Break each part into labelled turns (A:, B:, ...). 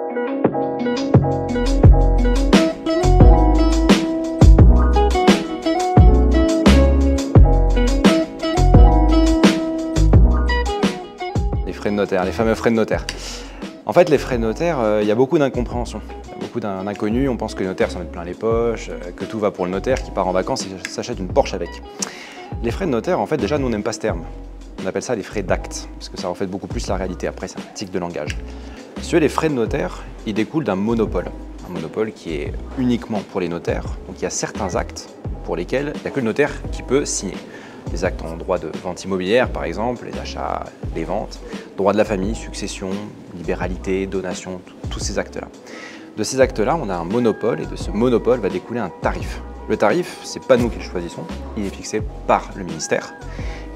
A: Les frais de notaire, les fameux frais de notaire. En fait, les frais de notaire, il y a beaucoup d'incompréhension. Il y a beaucoup d'inconnus, on pense que le notaire s'en met plein les poches, que tout va pour le notaire qui part en vacances et s'achète une Porsche avec. Les frais de notaire, en fait, déjà, nous, on n'aime pas ce terme. On appelle ça les frais d'acte, parce que ça reflète beaucoup plus la réalité. Après, c'est un tic de langage. Si tu veux, les frais de notaire, ils découlent d'un monopole. Un monopole qui est uniquement pour les notaires. Donc, il y a certains actes pour lesquels il n'y a que le notaire qui peut signer. Les actes en droit de vente immobilière, par exemple, les achats, les ventes, droit de la famille, succession, libéralité, donation, tous ces actes-là. De ces actes-là, on a un monopole et de ce monopole va découler un tarif. Le tarif, c'est pas nous qui le choisissons, il est fixé par le ministère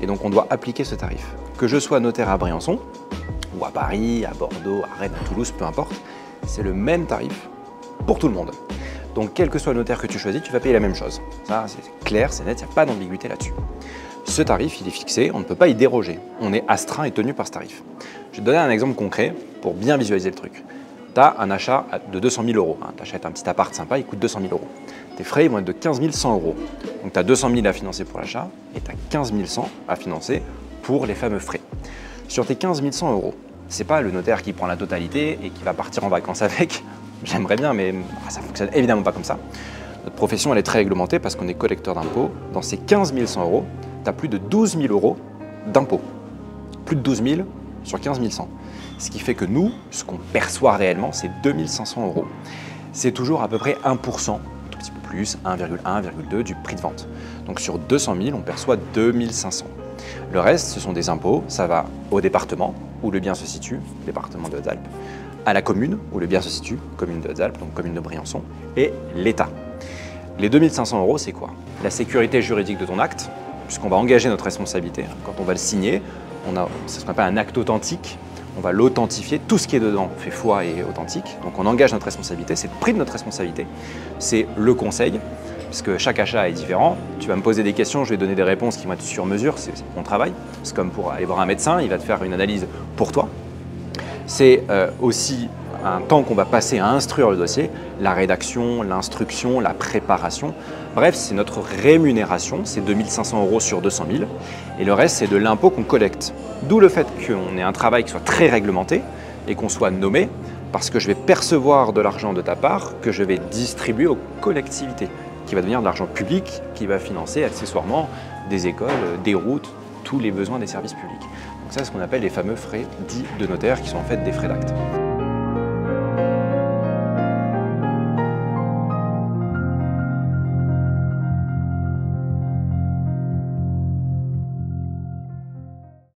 A: et donc on doit appliquer ce tarif. Que je sois notaire à Briançon, ou à Paris, à Bordeaux, à Rennes, à Toulouse, peu importe, c'est le même tarif pour tout le monde. Donc quel que soit le notaire que tu choisis, tu vas payer la même chose. Ça, c'est clair, c'est net, il n'y a pas d'ambiguïté là-dessus. Ce tarif, il est fixé, on ne peut pas y déroger. On est astreint et tenu par ce tarif. Je vais te donner un exemple concret pour bien visualiser le truc. Tu as un achat de 200 000 €. Tu achètes un petit appart sympa, il coûte 200 000 €. Tes frais ils vont être de 15 100 €. Donc tu as 200 000 à financer pour l'achat et tu as 15 100 à financer pour les fameux frais. Sur tes 15 100 €, ce n'est pas le notaire qui prend la totalité et qui va partir en vacances avec. J'aimerais bien, mais ça ne fonctionne évidemment pas comme ça. Notre profession, elle est très réglementée parce qu'on est collecteur d'impôts. Dans ces 15 100 €, tu as plus de 12 000 € d'impôts. Plus de 12 000 sur 15 100. Ce qui fait que nous, ce qu'on perçoit réellement, c'est 2 500 €. C'est toujours à peu près 1%, un tout petit peu plus, 1,1, 1,2 du prix de vente. Donc sur 200 000, on perçoit 2 500. Le reste, ce sont des impôts. Ça va au département où le bien se situe, département des Hautes-Alpes, à la commune où le bien se situe, commune des Hautes-Alpes, donc commune de Briançon, et l'État. Les 2 500 €, c'est quoi? La sécurité juridique de ton acte, puisqu'on va engager notre responsabilité. Quand on va le signer, c'est ce qu'on appelle un acte authentique. On va l'authentifier, tout ce qui est dedans fait foi et authentique. Donc on engage notre responsabilité, c'est le prix de notre responsabilité. C'est le conseil, puisque chaque achat est différent. Tu vas me poser des questions, je vais donner des réponses qui vont être sur mesure, c'est mon travail. C'est comme pour aller voir un médecin, il va te faire une analyse pour toi. C'est aussi un temps qu'on va passer à instruire le dossier, la rédaction, l'instruction, la préparation. Bref, c'est notre rémunération, c'est 2 500 € sur 200 000. Et le reste, c'est de l'impôt qu'on collecte. D'où le fait qu'on ait un travail qui soit très réglementé et qu'on soit nommé, parce que je vais percevoir de l'argent de ta part que je vais distribuer aux collectivités, qui va devenir de l'argent public, qui va financer accessoirement des écoles, des routes, tous les besoins des services publics. Donc ça, c'est ce qu'on appelle les fameux frais dits de notaire, qui sont en fait des frais d'acte.